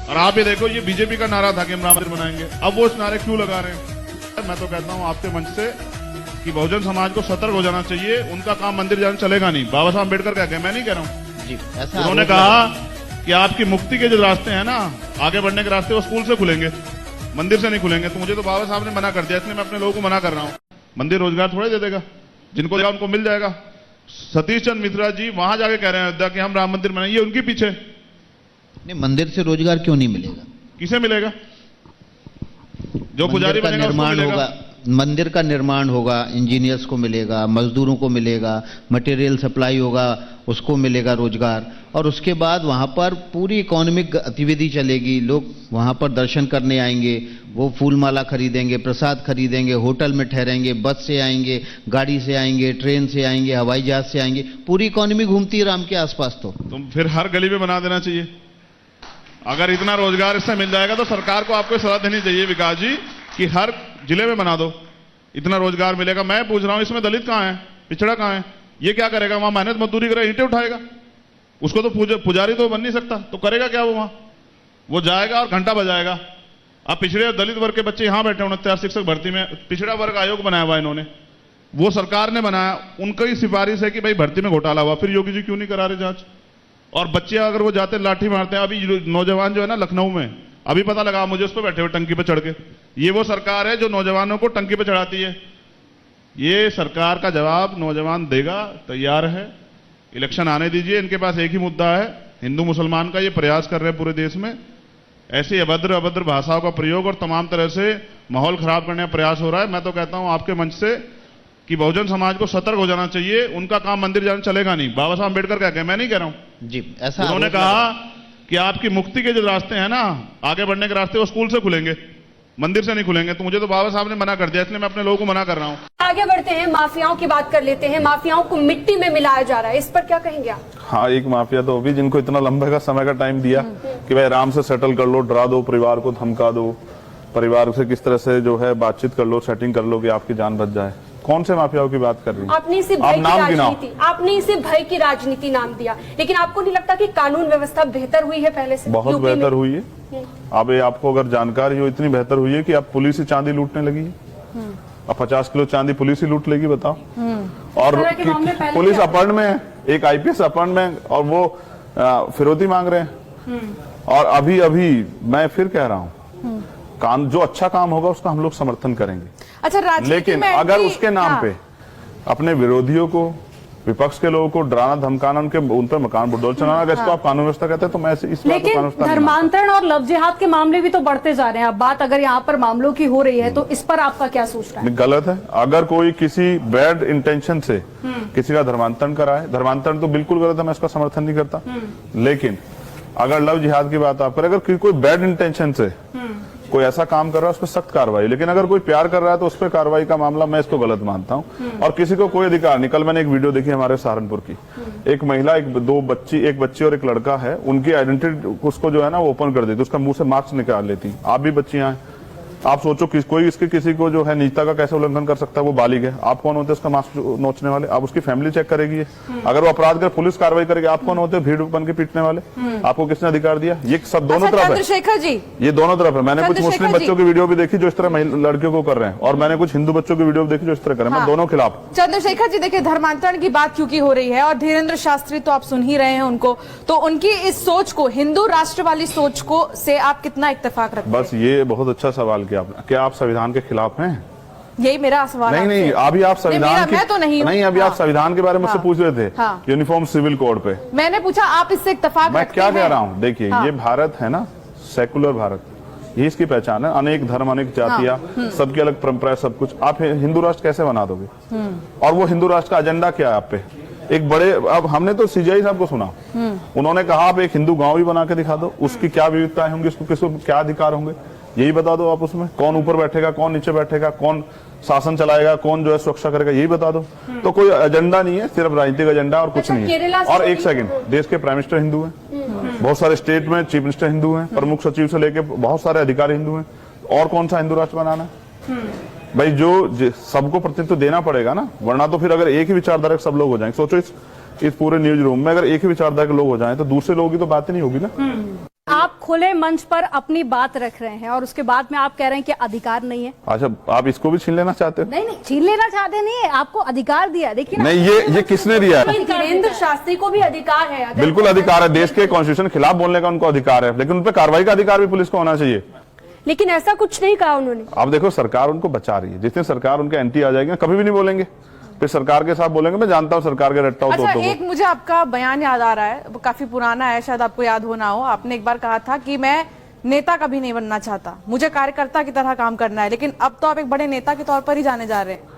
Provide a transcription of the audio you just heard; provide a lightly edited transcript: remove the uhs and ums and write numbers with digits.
और आप ये देखो, ये बीजेपी का नारा था कि हम राम मंदिर बनाएंगे, अब वो इस नारे क्यों लगा रहे हैं? मैं तो कहता हूँ आपके मंच से कि बहुजन समाज को सतर्क हो जाना चाहिए। उनका काम मंदिर जाना चलेगा नहीं। बाबा साहब अम्बेडकर क्या कहे, मैं नहीं कह रहा हूँ जी, ऐसा उन्होंने कहा कि आपकी मुक्ति के जो रास्ते हैं ना, आगे बढ़ने के रास्ते, वो स्कूल से खुलेंगे, मंदिर से नहीं खुलेंगे। तो मुझे तो बाबा साहब ने मना कर दिया, इसलिए मैं अपने लोगों को मना कर रहा हूँ। मंदिर रोजगार थोड़े दे देगा, जिनको देगा उनको मिल जाएगा। सतीश चंद्र मिश्रा जी वहां जाके कह रहे हैं अयोध्या कि हम राम मंदिर बनाएंगे, उनके पीछे। नहीं, मंदिर से रोजगार क्यों नहीं मिलेगा? किसे मिलेगा? जो पुजारी बनेगा उसको मिलेगा। मंदिर का निर्माण होगा, इंजीनियर्स को मिलेगा, मजदूरों को मिलेगा, मटेरियल सप्लाई होगा, उसको मिलेगा रोजगार। और उसके बाद वहां पर पूरी इकोनॉमिक गतिविधि चलेगी। लोग वहां पर दर्शन करने आएंगे, वो फूल माला खरीदेंगे, प्रसाद खरीदेंगे, होटल में ठहरेंगे, बस से आएंगे, गाड़ी से आएंगे, ट्रेन से आएंगे, हवाई जहाज से आएंगे। पूरी इकोनॉमी घूमती है राम के आसपास। तो फिर हर गली में बना देना चाहिए। अगर इतना रोजगार इससे मिल जाएगा तो सरकार को आपको सलाह देनी चाहिए विकास जी कि हर जिले में बना दो, इतना रोजगार मिलेगा। मैं पूछ रहा हूं, इसमें दलित कहां है, पिछड़ा कहां है? ये क्या करेगा? वहां मेहनत मजदूरी करेगा, ईंटें उठाएगा। उसको तो पुजारी तो बन नहीं सकता, तो करेगा क्या वो? वहां वो जाएगा और घंटा बजाएगा। अब पिछड़े और दलित वर्ग के बच्चे यहां बैठे, 69 शिक्षक भर्ती में पिछड़ा वर्ग आयोग बनाया हुआ इन्होंने, वो सरकार ने बनाया। उनकी सिफारिश है कि भाई भर्ती में घोटाला हुआ, फिर योगी जी क्यों नहीं करा रहे जांच? और बच्चे अगर वो जाते लाठी मारते हैं, अभी नौजवान जो है ना लखनऊ में, अभी पता लगा मुझे, उस पर बैठे हुए टंकी पर चढ़ के। ये वो सरकार है जो नौजवानों को टंकी पर चढ़ाती है। ये सरकार का जवाब नौजवान देगा, तैयार है। इलेक्शन आने दीजिए, इनके पास एक ही मुद्दा है, हिंदू मुसलमान का। ये प्रयास कर रहे हैं पूरे देश में, ऐसी अभद्र भाषाओं का प्रयोग और तमाम तरह से माहौल खराब करने का प्रयास हो रहा है। मैं तो कहता हूं आपके मंच से कि बहुजन समाज को सतर्क हो जाना चाहिए। उनका काम मंदिर जाना चलेगा नहीं। बाबा साहब अम्बेडकर क्या कहे, मैं नहीं कह रहा हूं जी, ऐसा उन्होंने कहा कि आपकी मुक्ति के जो रास्ते हैं ना, आगे बढ़ने के रास्ते, वो स्कूल से खुलेंगे, मंदिर से नहीं खुलेंगे। तो मुझे तो बाबा साहब ने मना कर दिया, इसलिए मैं अपने लोगों को मना कर रहा हूँ। आगे बढ़ते हैं, माफियाओं की बात कर लेते हैं। माफियाओं को मिट्टी में मिलाया जा रहा है, इस पर क्या कहेंगे आप? हाँ, एक माफिया तो अभी जिनको इतना लंबे का समय का टाइम दिया कि भाई आराम से सेटल कर लो, डरा दो, परिवार को धमका दो, परिवार से किस तरह से जो है बातचीत कर लो, सेटिंग कर लो कि आपकी जान बच जाए। कौन से माफियाओं की बात कर रही हैं? आपने इसे भय की राजनीति नाम दिया, लेकिन आपको नहीं लगता कि कानून व्यवस्था बेहतर हुई है पहले से? बहुत बेहतर हुई है। अब आपको अगर जानकारी हो, इतनी बेहतर हुई है कि अब पुलिस ही चांदी लूटने लगी है। अब 50 किलो चांदी पुलिस ही लूट लेगी, बताओ। और पुलिस अपहरण में है, एक IPS अपहरण में, और वो फिरौती मांग रहे हैं। और अभी मैं फिर कह रहा हूँ, जो अच्छा काम होगा उसका हम लोग समर्थन करेंगे। अच्छा, लेकिन अगर उसके नाम पे अपने विरोधियों को, विपक्ष के लोगों को डराना धमकाना, उन पर मकान बुलडोल चलाना, अगर इसको आप कानून व्यवस्था कहते हैं तो मैं इस लेकिन धर्मांतरण और लव जिहाद के मामले भी तो बढ़ते जा रहे हैं। अब बात अगर यहाँ पर मामलों की हो रही है तो इस पर आपका क्या सोचना है? गलत है। अगर कोई किसी बैड इंटेंशन से किसी का धर्मांतरण कराए, धर्मांतरण तो बिल्कुल गलत है, मैं इसका समर्थन नहीं करता। लेकिन अगर लव जिहाद की बात आप करें, अगर कोई बैड इंटेंशन से कोई ऐसा काम कर रहा है, उस पर सख्त कार्रवाई। लेकिन अगर कोई प्यार कर रहा है तो उस पर कार्रवाई का मामला मैं इसको गलत मानता हूं। और किसी को कोई अधिकार नहीं। कल मैंने एक वीडियो देखी हमारे सहारनपुर की, एक महिला, एक बच्ची और एक लड़का है, उनकी आइडेंटिटी उसको जो है ना वो ओपन कर देती, उसका मुंह से मार्क्स निकाल लेती। आप भी बच्चियां हैं, आप सोचो कोई किसी को जो है निजता का कैसे उल्लंघन कर सकता है? वो बालिग है, आप कौन होते हैं उसका मास्क नोचने वाले? आप उसकी फैमिली चेक करेगी। अगर वो अपराध कर पुलिस कार्रवाई करेगी, आप कौन होते हैं भीड़ बन के पीटने वाले? आपको किसने अधिकार दिया? ये सब दोनों तरफ है। चंद्रशेखर जी, ये दोनों तरफ है। मैंने कुछ मुस्लिम बच्चों की वीडियो भी देखी जो इस तरह लड़कियों को कर रहे हैं, और मैंने कुछ हिंदू बच्चों की वीडियो भी देखी जो इस तरह कर रहे हैं। मैं दोनों खिलाफ। चंद्रशेखर जी, देखिए, धर्मांतरण की बात क्योंकि हो रही है और धीरेन्द्र शास्त्री तो आप सुन ही रहे हैं उनको, तो उनकी इस सोच को, हिंदू राष्ट्र वाली सोच को से आप कितना इत्तेफाक रखते हैं? बस ये बहुत अच्छा सवाल किया आपने। क्या आप संविधान के खिलाफ हैं? यही मेरा सवाल। नहीं, अभी आप संविधान मैं तो नहीं, अभी आप संविधान के बारे में मुझसे पूछ रहे थे, यूनिफॉर्म सिविल कोड पे। मैंने पूछा आप इससे इत्तेफाक मैं क्या कह रहा हूँ? देखिए, ये भारत है ना, सेकुलर भारत, ये इसकी पहचान है। अनेक धर्म, अनेक जातियां, सबकी अलग परंपरा, सब कुछ। आप हिंदू राष्ट्र कैसे बना दोगे? और वो हिंदू राष्ट्र का एजेंडा क्या है आप पे? एक बड़े, अब हमने तो CJI साहब को सुना, उन्होंने कहा आप एक हिंदू गांव भी बना के दिखा दो, उसकी क्या विविधताएं होंगी, उसको किसको क्या अधिकार होंगे, यही बता दो आप। उसमें कौन ऊपर बैठेगा, कौन नीचे बैठेगा, कौन शासन चलाएगा, कौन जो है सुरक्षा करेगा, यही बता दो। तो कोई एजेंडा नहीं है, सिर्फ राजनीतिक एजेंडा और कुछ नहीं है। और एक सेकंड, देश के प्राइम मिनिस्टर हिंदू हैं, बहुत सारे स्टेट में चीफ मिनिस्टर हिंदू हैं, प्रमुख सचिव से लेके बहुत सारे अधिकारी हिंदू हैं। और कौन सा हिंदू राष्ट्र बनाना है? भाई जो सबको प्रतिनिधित्व देना पड़ेगा ना, वरना तो फिर अगर एक ही विचारधारा के सब लोग हो जाएंगे, सोचो इस पूरे न्यूज रूम में अगर एक ही विचारधारा के लोग हो जाएं तो दूसरे लोगों की तो बात ही नहीं होगी ना। आप खुले मंच पर अपनी बात रख रहे हैं और उसके बाद में आप कह रहे हैं कि अधिकार नहीं है। अच्छा, आप इसको भी छीन लेना चाहते हो? नहीं, छीन लेना चाहते नहीं है, आपको अधिकार दिया। देखिए नहीं, ये किसने दिया है? धीरेन्द्र शास्त्री को भी अधिकार है। अगर बिल्कुल अधिकार है, देश के कॉन्स्टिट्यूशन खिलाफ बोलने का उनको अधिकार है, लेकिन उन पर कार्रवाई का अधिकार भी पुलिस को होना चाहिए। लेकिन ऐसा कुछ नहीं कहा उन्होंने। आप देखो, सरकार उनको बचा रही है, जिस दिन सरकार उनके एंटी आ जाएगी कभी भी नहीं बोलेंगे, फिर सरकार के साथ बोलेंगे। मैं जानता हूं सरकार के रट्टा अच्छा, एक मुझे आपका बयान याद आ रहा है, वो काफी पुराना है, शायद आपको याद हो ना हो। आपने एक बार कहा था कि मैं नेता कभी नहीं बनना चाहता, मुझे कार्यकर्ता की तरह काम करना है, लेकिन अब तो आप एक बड़े नेता के तौर पर ही जाने जा रहे हैं।